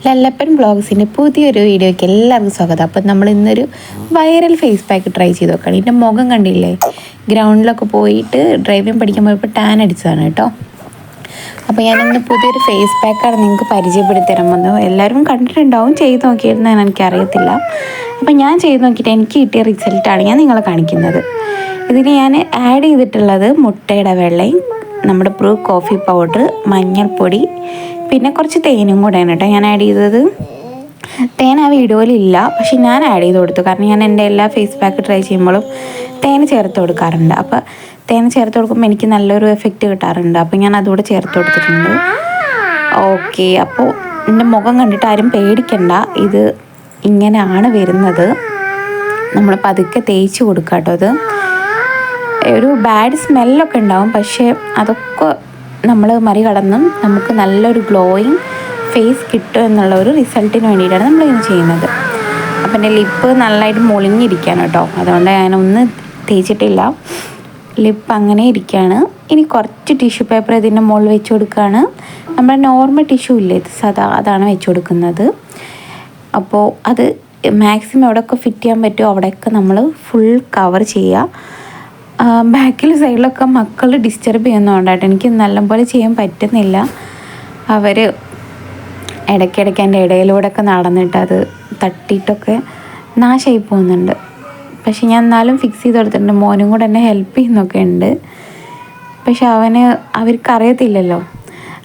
ലല്ലപ്പൻ ബ്ലോഗ്സിൻ്റെ പുതിയൊരു വീഡിയോയ്ക്ക് എല്ലാവർക്കും സ്വാഗതം. അപ്പം നമ്മൾ ഇന്നൊരു വൈറൽ ഫേസ് പാക്ക് ട്രൈ ചെയ്ത് നോക്കുകയാണ്. ഇതിൻ്റെ മുഖം കണ്ടില്ലേ, ഗ്രൗണ്ടിലൊക്കെ പോയിട്ട് ഡ്രൈവിംഗ് പഠിക്കാൻ പോയപ്പോൾ ടാൻ അടിച്ചതാണ് കേട്ടോ. അപ്പോൾ ഞാനിന്ന് പുതിയൊരു ഫേസ് പാക്കാണ് നിങ്ങൾക്ക് പരിചയപ്പെടുത്തി തരാൻ വന്നത്. എല്ലാവരും കണ്ടിട്ടുണ്ടാവും, ചെയ്ത് നോക്കിയിരുന്നെന്ന് എനിക്കറിയത്തില്ല. അപ്പം ഞാൻ ചെയ്ത് നോക്കിയിട്ട് എനിക്ക് കിട്ടിയ റിസൾട്ടാണ് ഞാൻ നിങ്ങളെ കാണിക്കുന്നത്. ഇതിന് ഞാൻ ആഡ് ചെയ്തിട്ടുള്ളത് മുട്ടയുടെ വെള്ളയും നമ്മുടെ ബ്രൂ കോഫി പൗഡർ, മഞ്ഞൾപ്പൊടി, പിന്നെ കുറച്ച് തേനും കൂടെയാണ് കേട്ടോ ഞാൻ ആഡ് ചെയ്തത്. തേൻ ആ വീഡിയോയിലില്ല, പക്ഷെ ഞാൻ ആഡ് ചെയ്ത് കൊടുത്തു. കാരണം ഞാൻ എൻ്റെ എല്ലാ ഫേസ് പാക്ക് ട്രൈ ചെയ്യുമ്പോഴും തേന് ചേർത്ത് കൊടുക്കാറുണ്ട്. അപ്പോൾ തേൻ ചേർത്ത് കൊടുക്കുമ്പോൾ എനിക്ക് നല്ലൊരു എഫക്റ്റ് കിട്ടാറുണ്ട്. അപ്പോൾ ഞാൻ അതുകൂടെ ചേർത്ത് കൊടുത്തിട്ടുണ്ട്. ഓക്കെ, അപ്പോൾ എൻ്റെ മുഖം കണ്ടിട്ട് ആരും പേടിക്കണ്ട, ഇത് ഇങ്ങനെയാണ് വരുന്നത്. നമ്മൾ പതുക്കെ തേച്ച് കൊടുക്കുക കേട്ടോ. അത് ഒരു ബാഡ് സ്മെല്ലൊക്കെ ഉണ്ടാവും, പക്ഷേ അതൊക്കെ നമ്മൾ മറികടന്നും നമുക്ക് നല്ലൊരു ഗ്ലോയിങ് ഫേസ് കിട്ടും എന്നുള്ള ഒരു റിസൾട്ടിന് വേണ്ടിയിട്ടാണ് നമ്മളിങ്ങനെ ചെയ്യുന്നത്. അപ്പം എൻ്റെ ലിപ്പ് നല്ലതായിട്ട് മൊളിഞ്ഞിരിക്കുകയാണ് കേട്ടോ, അതുകൊണ്ട് ഞാനൊന്നും തേച്ചിട്ടില്ല. ലിപ്പ് അങ്ങനെ ഇരിക്കുകയാണ്. ഇനി കുറച്ച് ടിഷ്യൂ പേപ്പർ ഇതിൻ്റെ മുകളിൽ വെച്ച് കൊടുക്കുകയാണ്. നമ്മുടെ നോർമൽ ടിഷ്യൂ ഇല്ലേ, സാധാ, അതാണ് വെച്ച് കൊടുക്കുന്നത്. അപ്പോൾ അത് മാക്സിമം എവിടെയൊക്കെ ഫിറ്റ് ചെയ്യാൻ പറ്റുമോ അവിടെയൊക്കെ നമ്മൾ ഫുൾ കവർ ചെയ്യുക. ബാക്കിൽ സൈഡിലൊക്കെ മക്കൾ ഡിസ്റ്റർബ് ചെയ്യുന്നതുകൊണ്ടായിട്ട് എനിക്ക് നല്ലപോലെ ചെയ്യാൻ പറ്റുന്നില്ല. അവർ ഇടയ്ക്കിടയ്ക്ക് എൻ്റെ ഇടയിലൂടെയൊക്കെ നടന്നിട്ട് അത് തട്ടിയിട്ടൊക്കെ നാശമായി പോകുന്നുണ്ട്. പക്ഷെ ഞാൻ എന്നാലും ഫിക്സ് ചെയ്ത് കൊടുത്തിട്ടുണ്ട്. മോനും കൂടെ എന്നെ ഹെൽപ്പ് ചെയ്യുന്നൊക്കെ ഉണ്ട്. പക്ഷെ അവർക്കറിയത്തില്ലല്ലോ,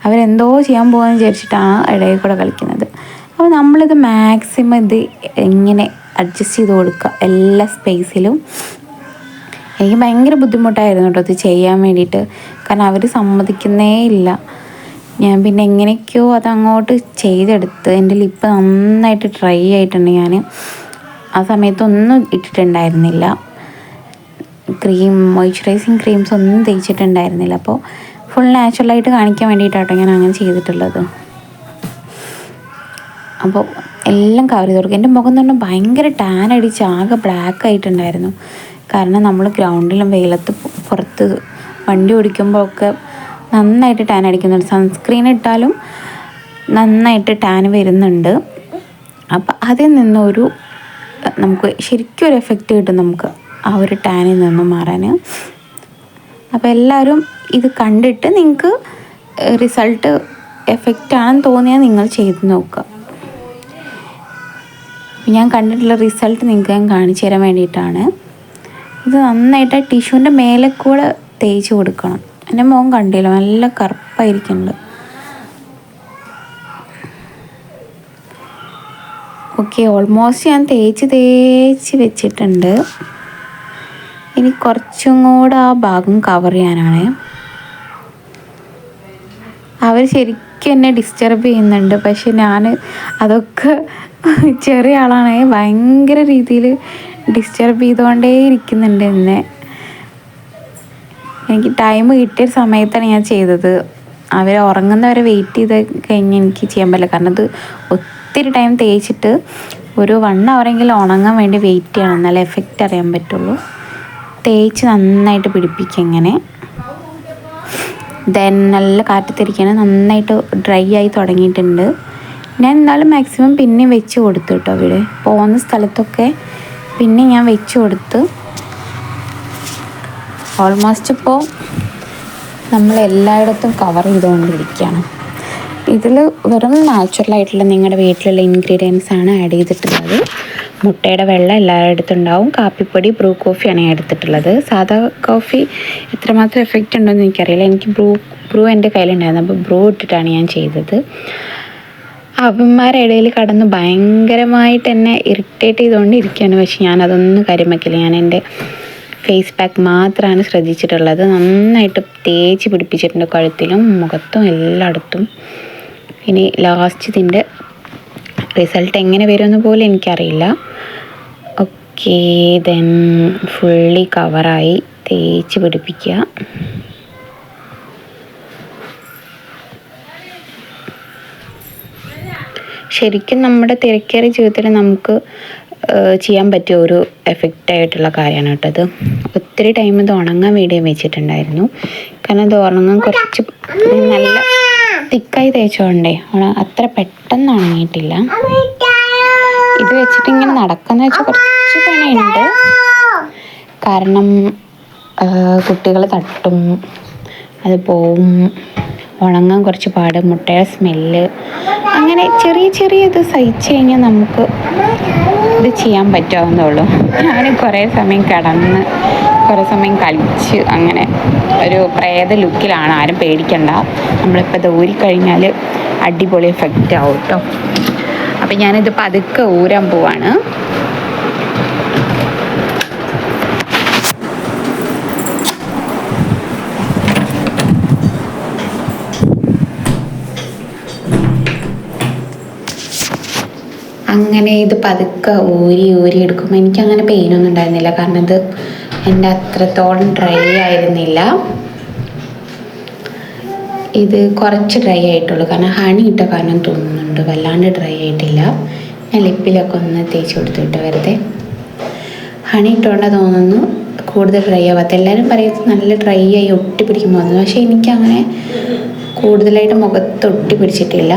അവരെന്തോ ചെയ്യാൻ പോകുമെന്ന് വിചാരിച്ചിട്ടാണ് ഇടയിൽ കൂടെ കളിക്കുന്നത്. അപ്പോൾ നമ്മളിത് മാക്സിമം ഇത് ഇങ്ങനെ അഡ്ജസ്റ്റ് ചെയ്ത് കൊടുക്കുക എല്ലാ സ്പേസിലും. എനിക്ക് ഭയങ്കര ബുദ്ധിമുട്ടായിരുന്നു കേട്ടോ ഇത് ചെയ്യാൻ വേണ്ടിയിട്ട്, കാരണം അവർ സമ്മതിക്കുന്നേ ഇല്ല. ഞാൻ പിന്നെ എങ്ങനെയൊക്കെയോ അതങ്ങോട്ട് ചെയ്തെടുത്ത്. എൻ്റെ ലിപ്പ് നന്നായിട്ട് ഡ്രൈ ആയിട്ടുണ്ട്. ഞാൻ ആ സമയത്തൊന്നും ഇട്ടിട്ടുണ്ടായിരുന്നില്ല, മോയ്സ്ചറൈസിങ് ക്രീംസ് ഒന്നും തേച്ചിട്ടുണ്ടായിരുന്നില്ല. അപ്പോൾ ഫുൾ നാച്ചുറലായിട്ട് കാണിക്കാൻ വേണ്ടിയിട്ടാട്ടോ ഞാൻ അങ്ങനെ ചെയ്തിട്ടുള്ളത്. അപ്പോൾ എല്ലാം കവർ ചെയ്ത് കൊടുക്കും. എൻ്റെ മുഖം എന്ന് പറഞ്ഞാൽ ഭയങ്കര ടാൻ അടിച്ച് ആകെ ബ്ലാക്ക് ആയിട്ടുണ്ടായിരുന്നു. കാരണം നമ്മൾ ഗ്രൗണ്ടിലും വെയിലത്ത് പുറത്ത് വണ്ടി ഓടിക്കുമ്പോഴൊക്കെ നന്നായിട്ട് ടാൻ അടിക്കുന്നുണ്ട്. സൺസ്ക്രീൻ ഇട്ടാലും നന്നായിട്ട് ടാൻ വരുന്നുണ്ട്. അപ്പം അതിൽ നിന്നൊരു നമുക്ക് ശരിക്കും ഒരു എഫക്റ്റ് കിട്ടും നമുക്ക് ആ ഒരു ടാനിൽ നിന്നും മാറാൻ. അപ്പോൾ എല്ലാവരും ഇത് കണ്ടിട്ട് നിങ്ങൾക്ക് റിസൾട്ട് എഫക്റ്റാണെന്ന് തോന്നിയാൽ നിങ്ങൾ ചെയ്ത് നോക്കുക. ഞാൻ കണ്ടിട്ടുള്ള റിസൾട്ട് നിങ്ങൾക്ക് ഞാൻ കാണിച്ചു തരാൻ വേണ്ടിയിട്ടാണ്. ഇത് നന്നായിട്ട് ടിഷ്യൂവിൻ്റെ മേലെ കൂടെ തേച്ച് കൊടുക്കണം. എൻ്റെ മുഖം കണ്ടില്ല, നല്ല കറുപ്പായിരിക്കുന്നുണ്ട്. ഓക്കെ, ഓൾമോസ്റ്റ് ഞാൻ തേച്ച് വെച്ചിട്ടുണ്ട്. ഇനി കുറച്ചും കൂടെ ആ ഭാഗം കവർ ചെയ്യാനാണ്. അവർ ശരിക്കും എന്നെ ഡിസ്റ്റർബ് ചെയ്യുന്നുണ്ട്, പക്ഷെ ഞാൻ അതൊക്കെ ചെറിയ ആളാണ്, ഭയങ്കര രീതിയിൽ ഡിസ്റ്റർബ് ചെയ്തുകൊണ്ടേ ഇരിക്കുന്നുണ്ട് എന്നെ. എനിക്ക് ടൈം കിട്ടിയ സമയത്താണ് ഞാൻ ചെയ്തത്. അവർ ഉറങ്ങുന്നവരെ വെയിറ്റ് ചെയ്ത് കഴിഞ്ഞ് എനിക്ക് ചെയ്യാൻ പറ്റില്ല, കാരണം അത് ഒത്തിരി ടൈം തേച്ചിട്ട് ഒരു 1 ഹവറെങ്കിലും ഉണങ്ങാൻ വേണ്ടി വെയിറ്റ് ചെയ്യണം, എന്നാലേ എഫക്റ്റ് അറിയാൻ പറ്റുള്ളൂ. തേച്ച് നന്നായിട്ട് പിടിപ്പിക്കുക ഇങ്ങനെ. ദെൻ നല്ല കാറ്റത്തിരിക്കുകയാണ്, നന്നായിട്ട് ഡ്രൈ ആയി തുടങ്ങിയിട്ടുണ്ട്. ഞാൻ എന്നാലും മാക്സിമം പിന്നെ വെച്ച് കൊടുത്തു കേട്ടോ. അവിടെ പോകുന്ന സ്ഥലത്തൊക്കെ പിന്നെ ഞാൻ വെച്ച് കൊടുത്ത്. ഓൾമോസ്റ്റ് ഇപ്പോൾ നമ്മൾ എല്ലായിടത്തും കവർ ചെയ്തുകൊണ്ടിരിക്കുകയാണ്. ഇതിൽ വെറും നാച്ചുറലായിട്ടുള്ള നിങ്ങളുടെ വീട്ടിലുള്ള ഇൻഗ്രീഡിയൻസ് ആണ് ആഡ് ചെയ്തിട്ടുള്ളത്. മുട്ടയുടെ വെള്ളം എല്ലായിടത്തും ഉണ്ടാവും. കാപ്പിപ്പൊടി, ബ്രൂ കോഫിയാണ് ഞാൻ എടുത്തിട്ടുള്ളത്. സാധാ കോഫി എത്രമാത്രം എഫക്റ്റ് ഉണ്ടോയെന്ന് എനിക്കറിയില്ല. എനിക്ക് ബ്രൂ എൻ്റെ കയ്യിലുണ്ടായിരുന്നു, അപ്പോൾ ബ്രൂ ഇട്ടിട്ടാണ് ഞാൻ ചെയ്തത്. അവന്മാരുടെ ഇടയിൽ കടന്ന് ഭയങ്കരമായിട്ട് എന്നെ ഇറിറ്റേറ്റ് ചെയ്തുകൊണ്ടിരിക്കുകയാണ്. പക്ഷെ ഞാനതൊന്നും കാര്യം വയ്ക്കില്ല. ഞാൻ എൻ്റെ ഫേസ് പാക്ക് മാത്രമാണ് ശ്രദ്ധിച്ചിട്ടുള്ളത്. നന്നായിട്ട് തേച്ച് പിടിപ്പിച്ചിട്ടുണ്ട് കഴുത്തിലും മുഖത്തും എല്ലായിടത്തും. ഇനി ലാസ്റ്റ് ഇതിൻ്റെ റിസൾട്ട് എങ്ങനെ വരുമെന്ന് പോലും എനിക്കറിയില്ല. ഓക്കെ, ദെൻ ഫുള്ളി കവറായി തേച്ച് പിടിപ്പിക്കുക. ശരിക്കും നമ്മുടെ തിരക്കേറിയ ജീവിതത്തിൽ നമുക്ക് ചെയ്യാൻ പറ്റിയ ഒരു എഫക്റ്റായിട്ടുള്ള കാര്യമാണ് കേട്ടത്. ഒത്തിരി ടൈം ഇത് ഉണങ്ങാൻ വേണ്ടി വെച്ചിട്ടുണ്ടായിരുന്നു, കാരണം ഇത് ഉണങ്ങാൻ കുറച്ച് നല്ല തിക്കായി തേച്ചോണ്ടേ അത്ര പെട്ടെന്ന് ഉണങ്ങിയിട്ടില്ല. ഇത് വെച്ചിട്ട് ഇങ്ങനെ നടക്കാന്ന് വെച്ചാൽ കുറച്ച് പണിയുണ്ട്. കാരണം കുട്ടികൾ തട്ടും, അത് പോവും, ഉണങ്ങാൻ കുറച്ച് പാട്, മുട്ടയുടെ സ്മെല്ല്, അങ്ങനെ ചെറിയ ചെറിയ ഇത് സഹിച്ച് കഴിഞ്ഞാൽ നമുക്ക് ഇത് ചെയ്യാൻ പറ്റാവുന്നുള്ളൂ. ഞാൻ കുറേ സമയം കിടന്ന് കുറേ സമയം കളിച്ച് അങ്ങനെ ഒരു പ്രേത ലുക്കിലാണ്. ആരും പേടിക്കണ്ട, നമ്മളിപ്പോൾ ഇത് ഊരിക്കഴിഞ്ഞാൽ അടിപൊളി എഫക്റ്റ് ആവും കേട്ടോ. അപ്പം ഞാനിത് പതുക്കെ ഊരാൻ പോവാണ്. അങ്ങനെ ഇത് പതുക്കെ ഊരി എടുക്കുമ്പോൾ എനിക്കങ്ങനെ പെയിനൊന്നും ഉണ്ടായിരുന്നില്ല. കാരണം ഇത് എൻ്റെ അത്രത്തോളം ഡ്രൈ ആയിരുന്നില്ല. ഇത് കുറച്ച് ഡ്രൈ ആയിട്ടുള്ളൂ, കാരണം ഹണി ഇട്ട കാരണം തോന്നുന്നുണ്ട്, വല്ലാണ്ട് ഡ്രൈ ആയിട്ടില്ല. ഞാൻ ലിപ്പിലൊക്കെ ഒന്ന് തേച്ച് കൊടുത്തിട്ട് വെറുതെ ഹണി ഇട്ടുകൊണ്ട് തോന്നുന്നു കൂടുതൽ ഡ്രൈ ആവാത്ത. എല്ലാവരും പറയുന്നത് നല്ല ഡ്രൈ ആയി ഒട്ടി പിടിക്കുമ്പോൾ തോന്നുന്നു, പക്ഷേ എനിക്കങ്ങനെ കൂടുതലായിട്ട് മുഖത്ത് ഒട്ടി പിടിച്ചിട്ടില്ല.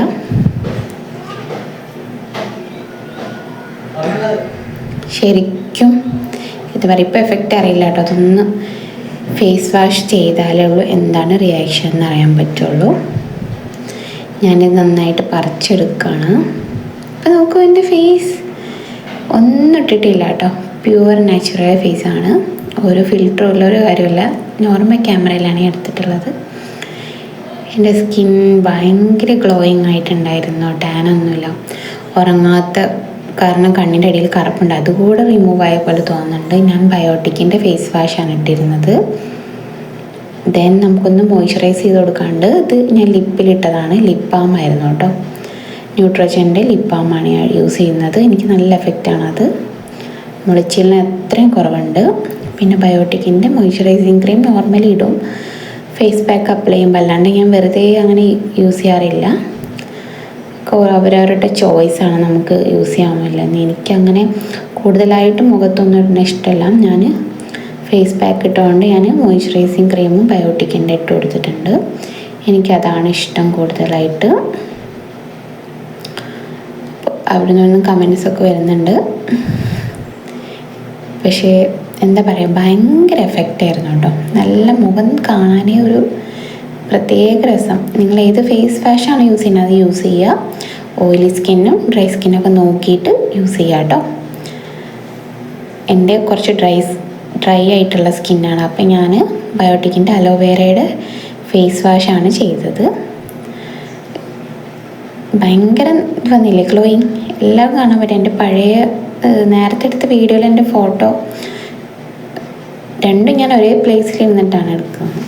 ശരിക്കും ഇതുവരെ ഇപ്പോൾ എഫക്റ്റ് അറിയില്ല കേട്ടോ. അതൊന്ന് ഫേസ് വാഷ് ചെയ്താലേ ഉള്ളൂ എന്താണ് റിയാക്ഷൻ എന്ന് അറിയാൻ പറ്റുള്ളൂ. ഞാനിത് നന്നായിട്ട് പറിച്ചെടുക്കുകയാണ്. അപ്പോൾ നോക്കൂ, എൻ്റെ ഫേസ് ഒന്നും ഇട്ടിട്ടില്ല കേട്ടോ. പ്യുവർ നാച്ചുറൽ ഫേസാണ്. ഒരു ഫിൽറ്ററും ഉള്ള ഒരു കാര്യമില്ല. നോർമൽ ക്യാമറയിലാണ് ഞാൻ എടുത്തിട്ടുള്ളത്. എൻ്റെ സ്കിൻ ഭയങ്കര ഗ്ലോയിങ് ആയിട്ടുണ്ടായിരുന്നു. ടാനൊന്നുമില്ല. ഉറങ്ങാത്ത കാരണം കണ്ണിൻ്റെ അടിയിൽ കറുപ്പുണ്ട്, അതുകൂടെ റിമൂവ് ആയ പോലെ തോന്നുന്നുണ്ട്. ഞാൻ ബയോട്ടിക്കിൻ്റെ ഫേസ് വാഷാണ് ഇട്ടിരുന്നത്. ദെൻ നമുക്കൊന്ന് മോയ്സ്ചറൈസ് ചെയ്ത് കൊടുക്കാണ്ട് ഇത് ഞാൻ ലിപ്പിലിട്ടതാണ്. ലിപ് ബാം ആയിരുന്നു കേട്ടോ. ന്യൂട്രോജൻ്റെ ലിപ് ബാമാണ് ഞാൻ യൂസ് ചെയ്യുന്നത്. എനിക്ക് നല്ല എഫക്റ്റാണ് അത്. മുളച്ചിലിന് എത്രയും കുറവുണ്ട്. പിന്നെ ബയോട്ടിക്കിൻ്റെ മോയ്സ്ചറൈസിങ് ക്രീം നോർമലി ഇടും, ഫേസ് പാക്ക് അപ്ലൈ ചെയ്യുമ്പോൾ. അല്ലാണ്ട് ഞാൻ വെറുതെ അങ്ങനെ യൂസ് ചെയ്യാറില്ല. അവരവരുടെ ചോയ്സാണ്, നമുക്ക് യൂസ് ചെയ്യാമില്ല. എനിക്കങ്ങനെ കൂടുതലായിട്ട് മുഖത്തൊന്നും ഇടുന്ന ഇഷ്ടമല്ല. ഞാൻ ഫേസ് പാക്ക് ഇട്ടുകൊണ്ട് ഞാൻ മോയ്സ്ചറൈസിങ് ക്രീമും ബയോട്ടിക്കിൻ്റെ ഇട്ട് കൊടുത്തിട്ടുണ്ട്. എനിക്കതാണ് ഇഷ്ടം കൂടുതലായിട്ട്. അവിടെ നിന്നും കമൻസൊക്കെ വരുന്നുണ്ട്. പക്ഷേ എന്താ പറയുക, ഭയങ്കര എഫക്റ്റായിരുന്നു കേട്ടോ. നല്ല മുഖം കാണാനേ ഒരു പ്രത്യേക രസം. നിങ്ങൾ ഏത് ഫേസ് വാഷാണ് യൂസ് ചെയ്യുന്നത് അത് യൂസ് ചെയ്യുക. ഓയിലി സ്കിന്നും ഡ്രൈ സ്കിന്നൊക്കെ നോക്കിയിട്ട് യൂസ് ചെയ്യുക കേട്ടോ. എൻ്റെ കുറച്ച് ഡ്രൈ ആയിട്ടുള്ള സ്കിന്നാണ്. അപ്പം ഞാൻ ബയോട്ടിക്കിൻ്റെ അലോവേരയുടെ ഫേസ് വാഷാണ് ചെയ്തത്. ഭയങ്കര വന്നില്ലേ ഗ്ലോയിങ്, എല്ലാം കാണാൻ പറ്റും. എൻ്റെ പഴയ നേരത്തെ എടുത്ത വീഡിയോയിൽ എൻ്റെ ഫോട്ടോ രണ്ടും ഞാൻ ഒരേ പ്ലേസിൽ ഇരുന്നിട്ടാണ് എടുക്കുന്നത്.